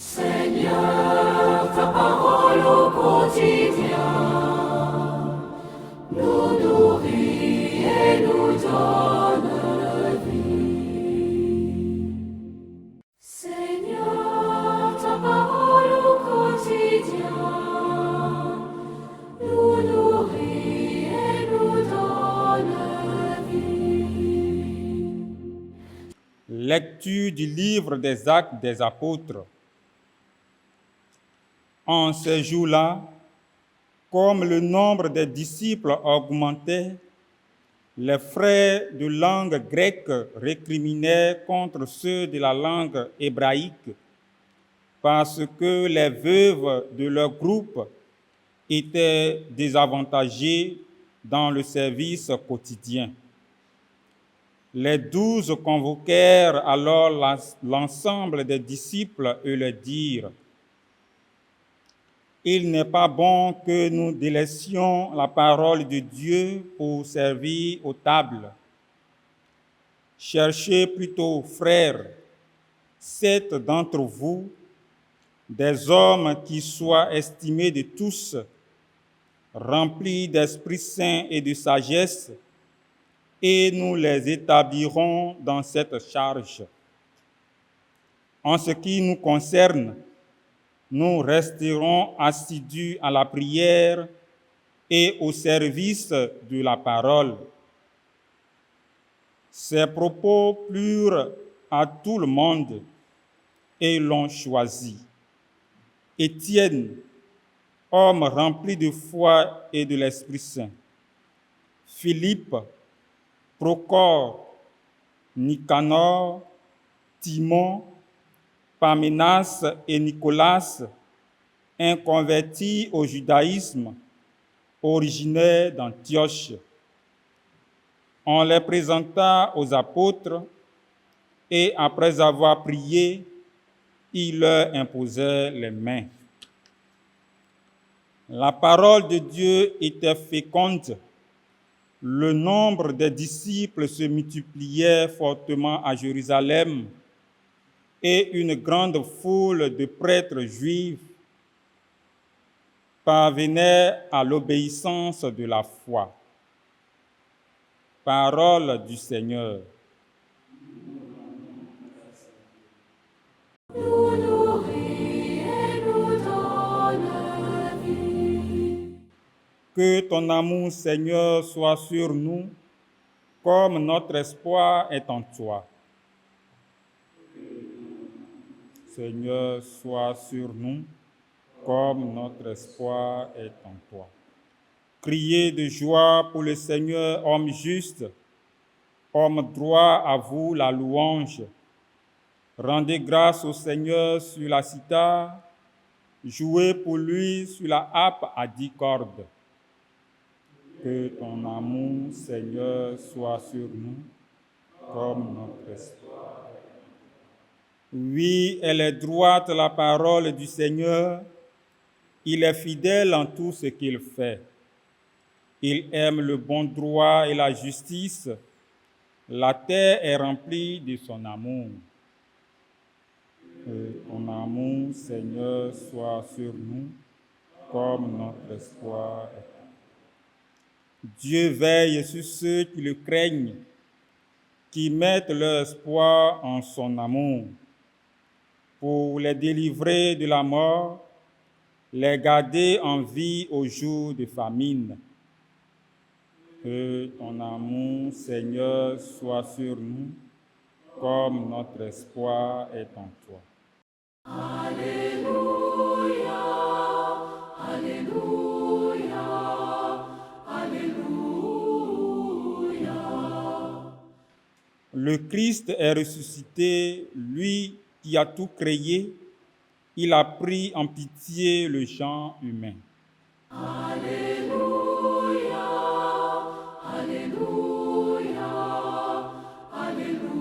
Seigneur, ta parole au quotidien nous nourrit et nous donne vie. Seigneur, ta parole au quotidien nous nourrit et nous donne vie. Lecture du livre des Actes des Apôtres. En ces jours-là, comme le nombre des disciples augmentait, les frères de langue grecque récriminaient contre ceux de la langue hébraïque parce que les veuves de leur groupe étaient désavantagées dans le service quotidien. Les 12 convoquèrent alors l'ensemble des disciples et leur dirent: il n'est pas bon que nous délaissions la parole de Dieu pour servir aux tables. Cherchez plutôt, frères, 7 d'entre vous, des hommes qui soient estimés de tous, remplis d'Esprit Saint et de sagesse, et nous les établirons dans cette charge. En ce qui nous concerne, nous resterons assidus à la prière et au service de la parole. Ces propos plurent à tout le monde et l'ont choisi. Étienne, homme rempli de foi et de l'Esprit Saint. Philippe, Procore, Nicanor, Timon, Parménas et Nicolas, un converti au judaïsme, originaire d'Antioche. On les présenta aux apôtres et après avoir prié, ils leur imposèrent les mains. La parole de Dieu était féconde. Le nombre des disciples se multipliait fortement à Jérusalem et une grande foule de prêtres juifs parvenait à l'obéissance de la foi. Parole du Seigneur. Nous nourrit et nous donne vie. Que ton amour, Seigneur, soit sur nous, comme notre espoir est en toi. Seigneur, sois sur nous, comme notre espoir est en toi. Criez de joie pour le Seigneur, homme juste, homme droit, à vous la louange. Rendez grâce au Seigneur sur la cithare, jouez pour lui sur la harpe à 10 cordes. Que ton amour, Seigneur, soit sur nous, comme notre espoir. Oui, elle est droite la parole du Seigneur, il est fidèle en tout ce qu'il fait. Il aime le bon droit et la justice, la terre est remplie de son amour. Que ton amour, Seigneur, soit sur nous, comme notre espoir est. Dieu veille sur ceux qui le craignent, qui mettent leur espoir en son amour, pour les délivrer de la mort, les garder en vie au jour de famine. Que ton amour, Seigneur, soit sur nous, comme notre espoir est en toi. Alléluia, Alléluia, Alléluia. Le Christ est ressuscité, lui qui a tout créé, il a pris en pitié le genre humain. Alléluia, Alléluia, Alléluia.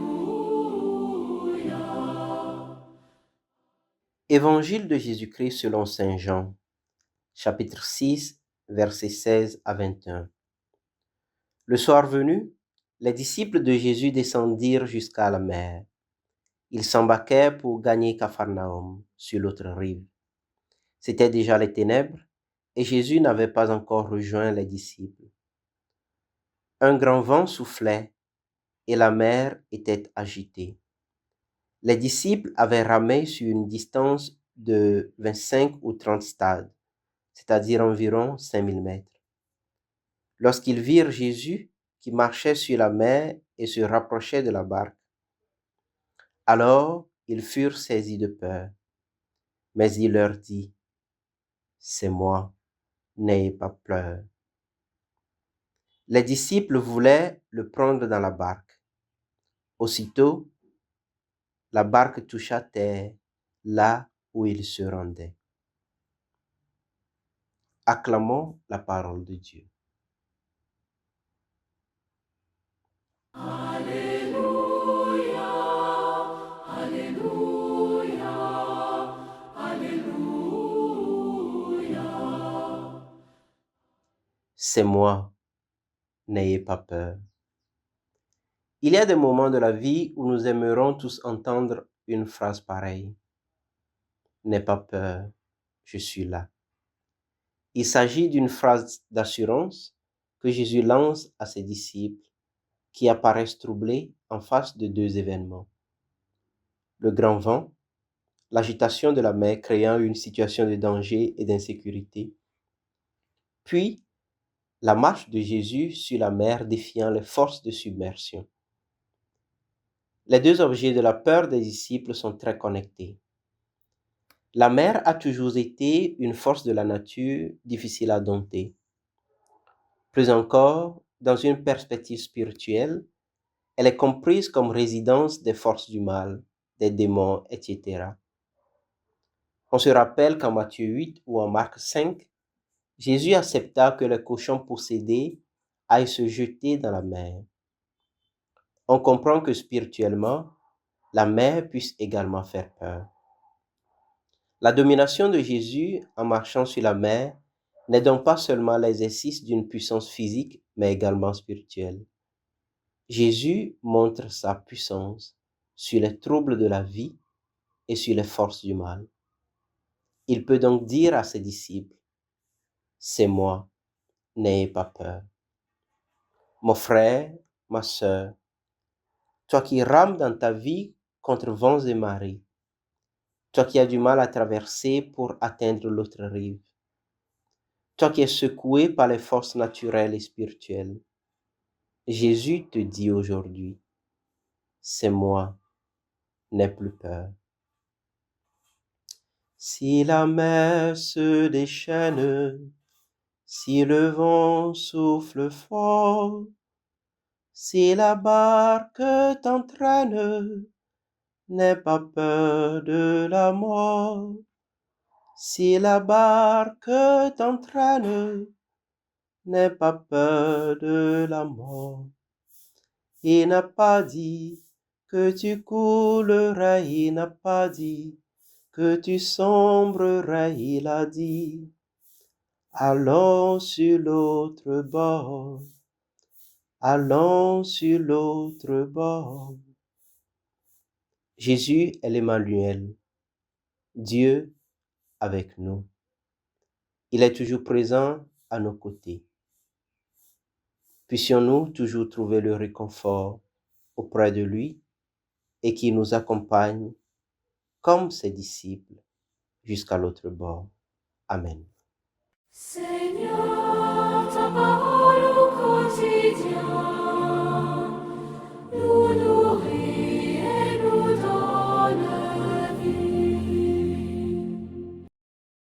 Évangile de Jésus-Christ selon saint Jean, chapitre 6, versets 16 à 21. Le soir venu, les disciples de Jésus descendirent jusqu'à la mer, Ils s'embarquèrent pour gagner Capharnaüm sur l'autre rive. C'étaient déjà les ténèbres et Jésus n'avait pas encore rejoint les disciples. Un grand vent soufflait et la mer était agitée. Les disciples avaient ramé sur une distance de 25 ou 30 stades, c'est-à-dire environ 5000 mètres. Lorsqu'ils virent Jésus qui marchait sur la mer et se rapprochait de la barque, alors ils furent saisis de peur. Mais il leur dit, « C'est moi, n'ayez pas peur. » Les disciples voulaient le prendre dans la barque. Aussitôt, la barque toucha terre, là où il se rendait. Acclamons la parole de Dieu. C'est moi, n'ayez pas peur. Il y a des moments de la vie où nous aimerons tous entendre une phrase pareille. N'aie pas peur, je suis là. Il s'agit d'une phrase d'assurance que Jésus lance à ses disciples qui apparaissent troublés en face de deux événements. Le grand vent, l'agitation de la mer créant une situation de danger et d'insécurité, puis la marche de Jésus sur la mer défiant les forces de submersion. Les deux objets de la peur des disciples sont très connectés. La mer a toujours été une force de la nature difficile à dompter. Plus encore, dans une perspective spirituelle, elle est comprise comme résidence des forces du mal, des démons, etc. On se rappelle qu'en Matthieu 8 ou en Marc 5, Jésus accepta que les cochons possédés aillent se jeter dans la mer. On comprend que spirituellement, la mer puisse également faire peur. La domination de Jésus en marchant sur la mer n'est donc pas seulement l'exercice d'une puissance physique, mais également spirituelle. Jésus montre sa puissance sur les troubles de la vie et sur les forces du mal. Il peut donc dire à ses disciples, « C'est moi, n'ayez pas peur. » Mon frère, ma sœur, toi qui rames dans ta vie contre vents et marées, toi qui as du mal à traverser pour atteindre l'autre rive, toi qui es secoué par les forces naturelles et spirituelles, Jésus te dit aujourd'hui, « C'est moi, n'aie plus peur. » Si la mer se déchaîne, si le vent souffle fort, si la barque t'entraîne, n'aie pas peur de la mort. Si la barque t'entraîne, n'aie pas peur de la mort. Il n'a pas dit que tu coulerais, il n'a pas dit que tu sombrerais, il a dit, allons sur l'autre bord, allons sur l'autre bord. Jésus est l'Emmanuel, Dieu avec nous. Il est toujours présent à nos côtés. Puissions-nous toujours trouver le réconfort auprès de lui et qu'il nous accompagne comme ses disciples jusqu'à l'autre bord. Amen. Seigneur,